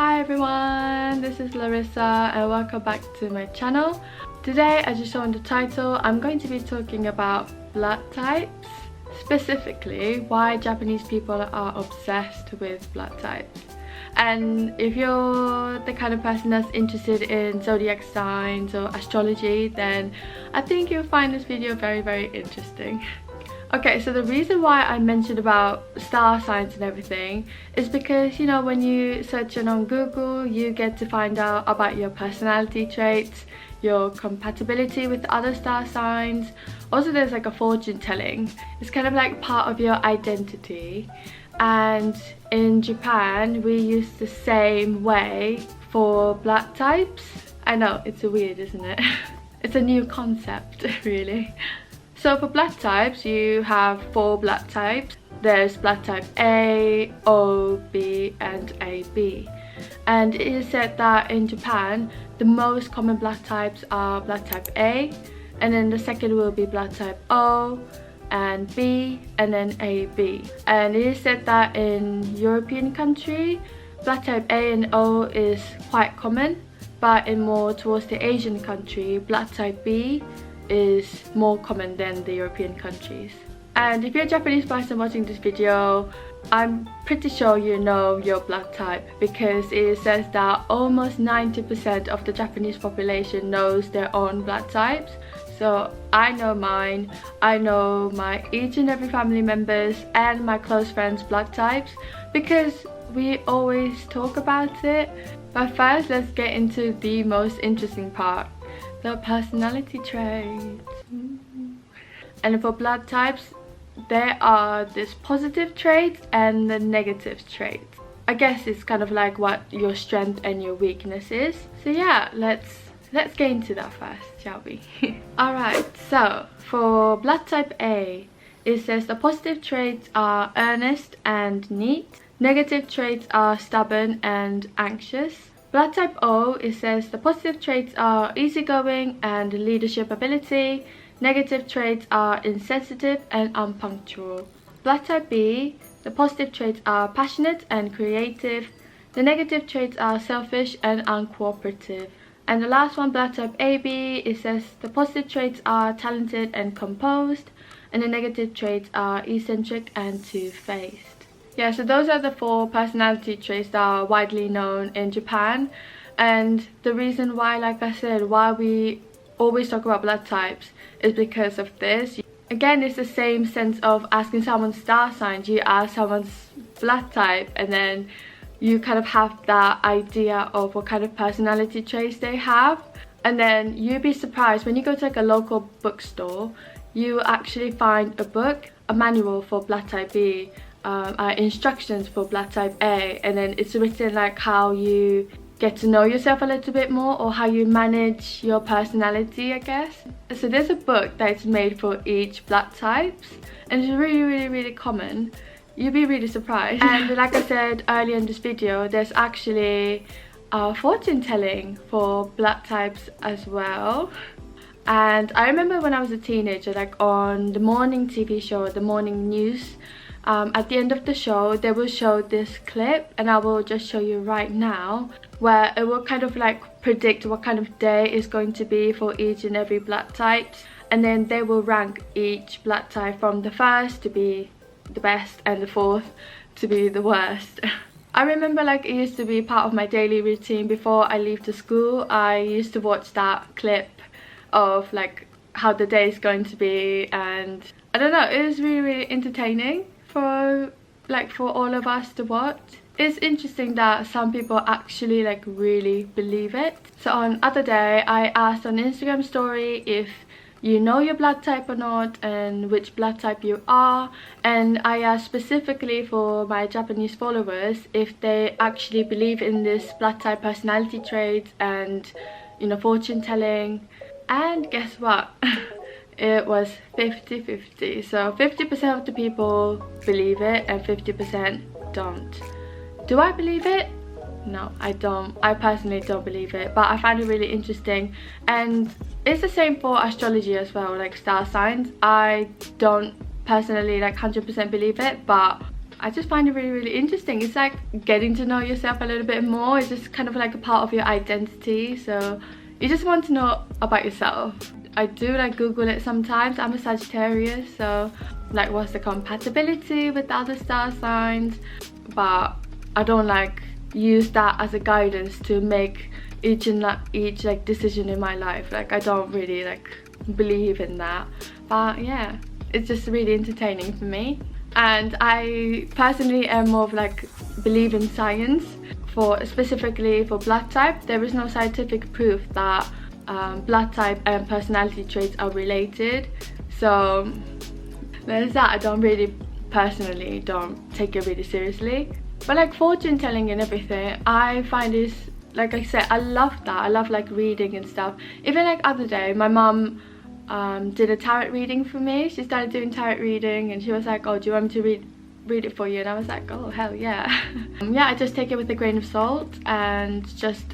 Hi everyone, this is Larissa and welcome back to my channel. Today, as you saw in the title, I'm going to be talking about blood types, specifically why Japanese people are obsessed with blood types. And if you're the kind of person that's interested in zodiac signs or astrology, then I think you'll find this video very interesting. Okay, so the reason why I mentioned about star signs and everything is because, you know, when you search it on Google, you get to find out about your personality traits, your compatibility with other star signs. Also, there's like a fortune telling. It's kind of like part of your identity. And in Japan, we use the same way for blood types. I know, it's weird, isn't it? It's a new concept, really. So for blood types, you have 4 blood types. There's blood type A, O, B and AB. And it is said that in Japan, the most common blood types are blood type A, and then the second will be blood type O, and B, and then AB. And it is said that in European country, blood type A and O is quite common, but in more towards the Asian country, blood type B is more common than the European countries. And if you're a Japanese person watching this video, I'm pretty sure you know your blood type, because it says that almost 90% of the Japanese population knows their own blood types. So I know mine, I know my each and every family members and my close friends' blood types, because we always talk about it. But first, let's get into the most interesting part. The personality traits. And for blood types, there are this positive traits and the negative traits. I guess it's kind of like what your strength and your weakness is. So yeah, let's get into that first, shall we? Alright, so for blood type A, it says the positive traits are earnest and neat. Negative traits are stubborn and anxious. Blood type O, it says the positive traits are easygoing and leadership ability. Negative traits are insensitive and unpunctual. Blood type B, the positive traits are passionate and creative. The negative traits are selfish and uncooperative. And the last one, blood type AB, it says the positive traits are talented and composed. And the negative traits are eccentric and two-faced. Yeah, so those are the 4 personality traits that are widely known in Japan. And the reason why, like I said, why we always talk about blood types is because of this. Again, it's the same sense of asking someone's star sign. You ask someone's blood type and then you kind of have that idea of what kind of personality traits they have. And then you'd be surprised when you go to like a local bookstore, you actually find a book, a manual for blood type B, instructions for blood type A, and then it's written like how you get to know yourself a little bit more, or how you manage your personality, I guess. So there's a book that's made for each blood types, and it's really common. You'll be really surprised. And like I said earlier in this video, there's actually fortune telling for blood types as well. And I remember when I was a teenager, like on the morning TV show, the morning news, at the end of the show they will show this clip, and I will just show you right now, where it will kind of like predict what kind of day is going to be for each and every blood type, and then they will rank each blood type from the first to be the best and the 4th to be the worst. I remember like it used to be part of my daily routine before I leave to school. I used to watch that clip of like how the day is going to be, and I don't know, it was really entertaining for all of us to watch. It's interesting that some people actually like really believe it. So on other day, I asked on Instagram story if you know your blood type or not, and which blood type you are. And I asked specifically for my Japanese followers if they actually believe in this blood type personality traits and, you know, fortune telling. And guess what? It was 50-50. So 50% of the people believe it and 50% don't. Do I believe it? No, I don't. I personally don't believe it, but I find it really interesting. And it's the same for astrology as well, like star signs. I don't personally like 100% believe it, but I just find it really interesting. It's like getting to know yourself a little bit more. It's just kind of like a part of your identity, so you just want to know about yourself. I do like Google it sometimes. I'm a Sagittarius, so like what's the compatibility with the other star signs, but I don't like use that as a guidance to make each like decision in my life. Like I don't really like believe in that, but yeah, it's just really entertaining for me. And I personally am more of like believe in science. For specifically for blood type, there is no scientific proof that blood type and personality traits are related, so there's that. I don't really personally don't take it really seriously, but like fortune telling and everything, I find is, like I said, I love that. I love like reading and stuff. Even like other day, my mum did a tarot reading for me. She started doing tarot reading and she was like, oh, do you want me to read it for you? And I was like, oh hell yeah. Yeah, I just take it with a grain of salt and just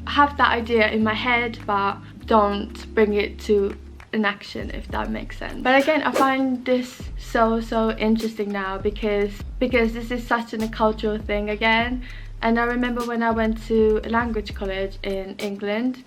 have that idea in my head, but don't bring it to an action, if that makes sense. But again, I find this so interesting now because this is such a cultural thing again. And I remember when I went to a language college in England,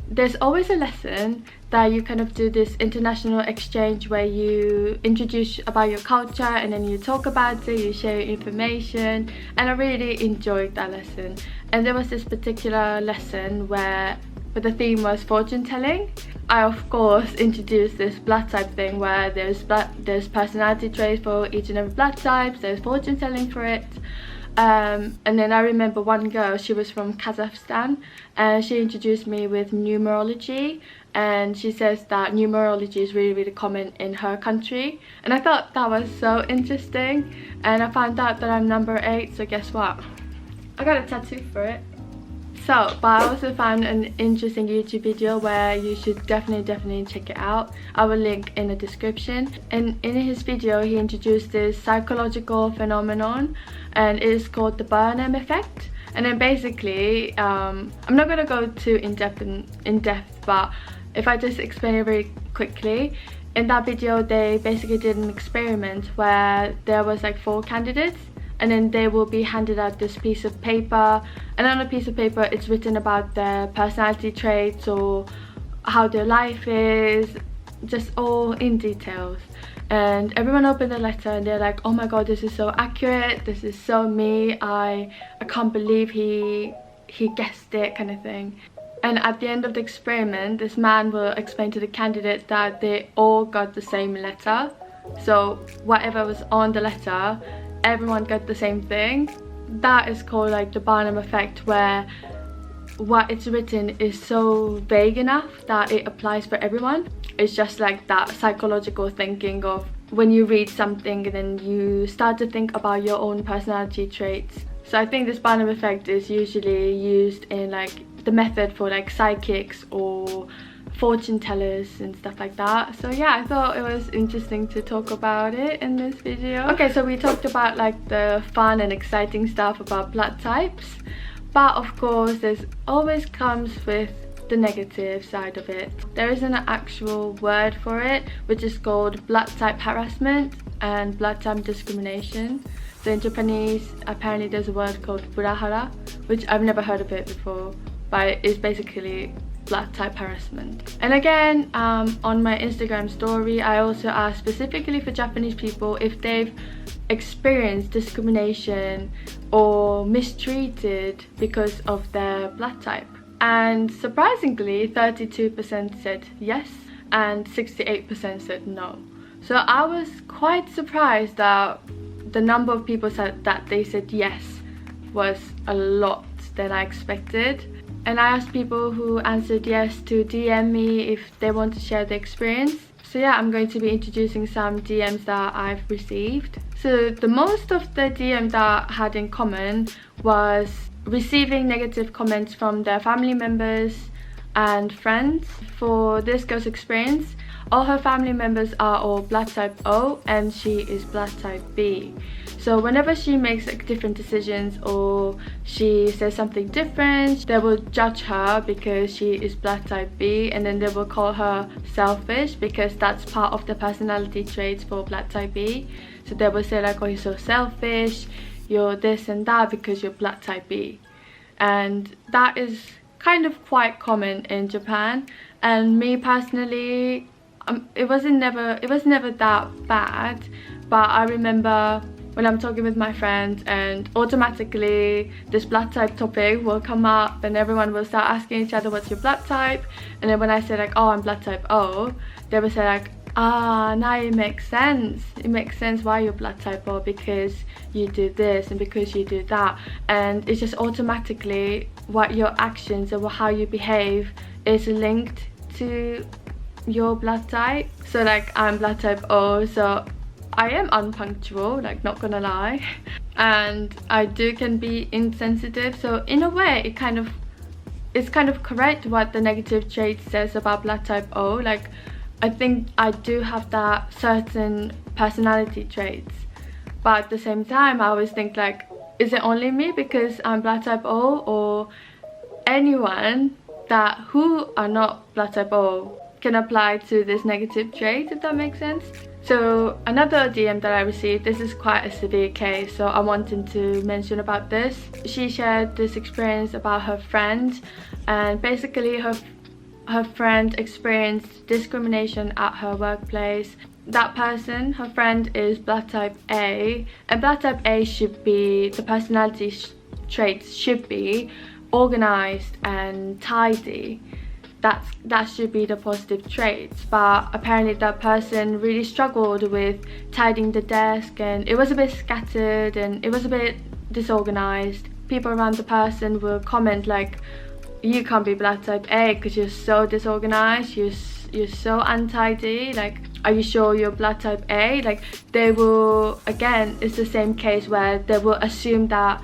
there's always a lesson that you kind of do this international exchange where you introduce about your culture and then you talk about it, you share information, and I really enjoyed that lesson. And there was this particular lesson where the theme was fortune telling. I of course introduced this blood type thing where there's personality traits for each and every blood type, there's fortune telling for it. And then I remember one girl, she was from Kazakhstan, and she introduced me with numerology, and she says that numerology is really common in her country, and I thought that was so interesting. And I found out that I'm number 8, so guess what, I got a tattoo for it. So, but I also found an interesting YouTube video where you should definitely check it out. I will link in the description. And in his video, he introduced this psychological phenomenon, and it is called the Barnum Effect. And then basically, I'm not gonna go too in depth, but if I just explain it very quickly, in that video, they basically did an experiment where there was like 4 candidates. And then they will be handed out this piece of paper, and on a piece of paper it's written about their personality traits or how their life is, just all in details. And everyone opened the letter and they're like, oh my god, this is so accurate, this is so me, I can't believe he guessed it, kind of thing. And at the end of the experiment, this man will explain to the candidates that they all got the same letter. So whatever was on the letter, everyone got the same thing. That is called like the Barnum Effect, where what it's written is so vague enough that it applies for everyone. It's just like that psychological thinking of when you read something and then you start to think about your own personality traits. So I think this Barnum Effect is usually used in like the method for like psychics or fortune tellers and stuff like that. So yeah, I thought it was interesting to talk about it in this video. Okay, so we talked about like the fun and exciting stuff about blood types, but of course there's always comes with the negative side of it. There isn't an actual word for it, which is called blood type harassment and blood type discrimination. So in Japanese, apparently there's a word called burahara, which I've never heard of it before, but it's basically blood type harassment. And again, on my Instagram story, I also asked specifically for Japanese people if they've experienced discrimination or mistreated because of their blood type. And surprisingly, 32% said yes and 68% said no. So I was quite surprised that the number of people said that they said yes was a lot than I expected. And I asked people who answered yes to DM me if they want to share their experience. So yeah, I'm going to be introducing some DMs that I've received. So the most of the DM that had in common was receiving negative comments from their family members and friends. For this girl's experience, all her family members are all blood type O and she is blood type B. So whenever she makes like different decisions or she says something different, they will judge her because she is blood type B, and then they will call her selfish because that's part of the personality traits for blood type B. So they will say like, oh, you're so selfish, you're this and that because you're blood type B. And that is kind of quite common in Japan. And me personally, it was never that bad, but I remember when I'm talking with my friends and automatically this blood type topic will come up and everyone will start asking each other what's your blood type, and then when I say like, oh, I'm blood type O, they will say like, ah, now it makes sense why you're blood type O, because you do this and because you do that. And it's just automatically what your actions or how you behave is linked to your blood type. So like, I'm blood type O, so I am unpunctual, like, not gonna lie, and I can be insensitive. So in a way it's kind of correct what the negative trait says about blood type O. Like, I think I do have that certain personality traits, but at the same time I always think like, is it only me because I'm blood type O, or anyone who are not blood type O can apply to this negative trait, if that makes sense? So another DM that I received, this is quite a severe case, so I wanted to mention about this. She shared this experience about her friend, and basically her friend experienced discrimination at her workplace. That person, her friend, is blood type A, and blood type A should be, the personality traits should be organized and tidy. That should be the positive traits, but apparently that person really struggled with tidying the desk, and it was a bit scattered and it was a bit disorganized. People around the person will comment like, you can't be blood type A because you're so disorganized, you're so untidy, like, are you sure you're blood type A? Like, they will, again, it's the same case where they will assume that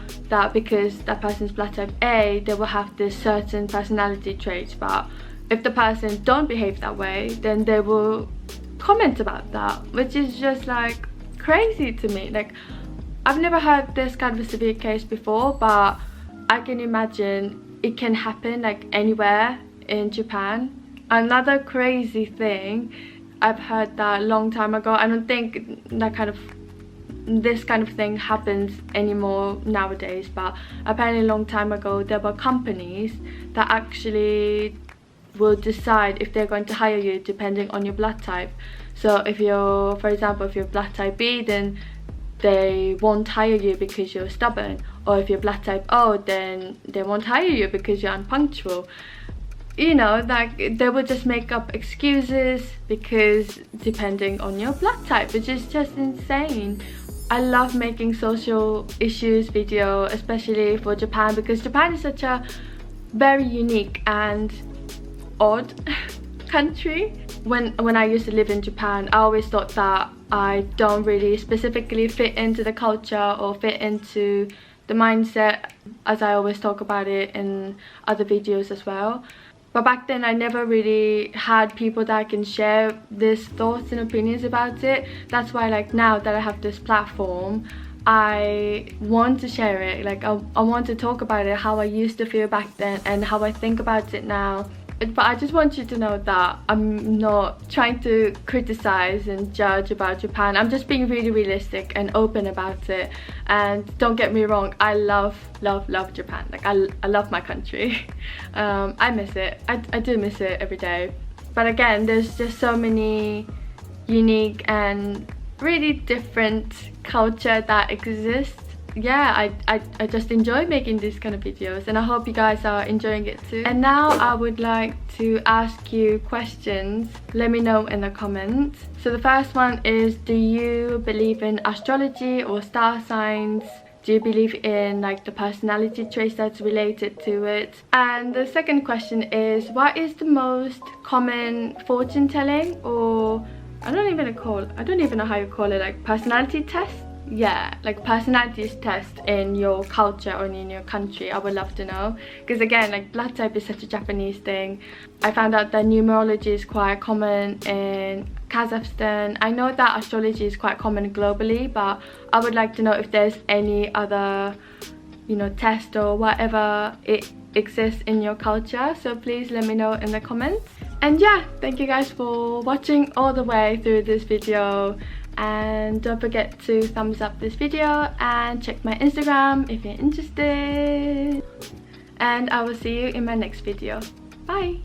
because that person's blood type A, they will have this certain personality traits, but if the person don't behave that way, then they will comment about that, which is just like crazy to me. Like, I've never heard this kind of a severe case before, but I can imagine it can happen like anywhere in Japan. Another crazy thing, I've heard that a long time ago. I don't think this kind of thing happens anymore nowadays, but apparently a long time ago there were companies that actually will decide if they're going to hire you depending on your blood type. So if you're, for example, if you're blood type B, then they won't hire you because you're stubborn, or if you're blood type O, then they won't hire you because you're unpunctual. You know, like, they will just make up excuses because depending on your blood type, which is just insane. I love making social issues video, especially for Japan, because Japan is such a very unique and odd country. When I used to live in Japan, I always thought that I don't really specifically fit into the culture or fit into the mindset, as I always talk about it in other videos as well. But back then I never really had people that I can share these thoughts and opinions about it. That's why, like, now that I have this platform, I want to share it. Like, I want to talk about it, how I used to feel back then and how I think about it now. But I just want you to know that I'm not trying to criticize and judge about Japan. I'm just being really realistic and open about it. And don't get me wrong, I love Japan. Like, I love my country. I miss it. I do miss it every day. But again, there's just so many unique and really different culture that exists. Yeah, I just enjoy making these kind of videos, and I hope you guys are enjoying it too. And now I would like to ask you questions. Let me know in the comments. So the first one is, do you believe in astrology or star signs? Do you believe in like the personality traits that's related to it? And the second question is, what is the most common fortune telling, or I don't even know how you call it, like personality test? Yeah, like personalities test in your culture or in your country. I would love to know, because again, like, blood type is such a Japanese thing. I found out that numerology is quite common in Kazakhstan. I know that astrology is quite common globally, but I would like to know if there's any other, you know, test or whatever it exists in your culture. So please let me know in the comments. And yeah, thank you guys for watching all the way through this video. and don't forget to thumbs up this video and check my Instagram if you're interested, and I will see you in my next video. Bye!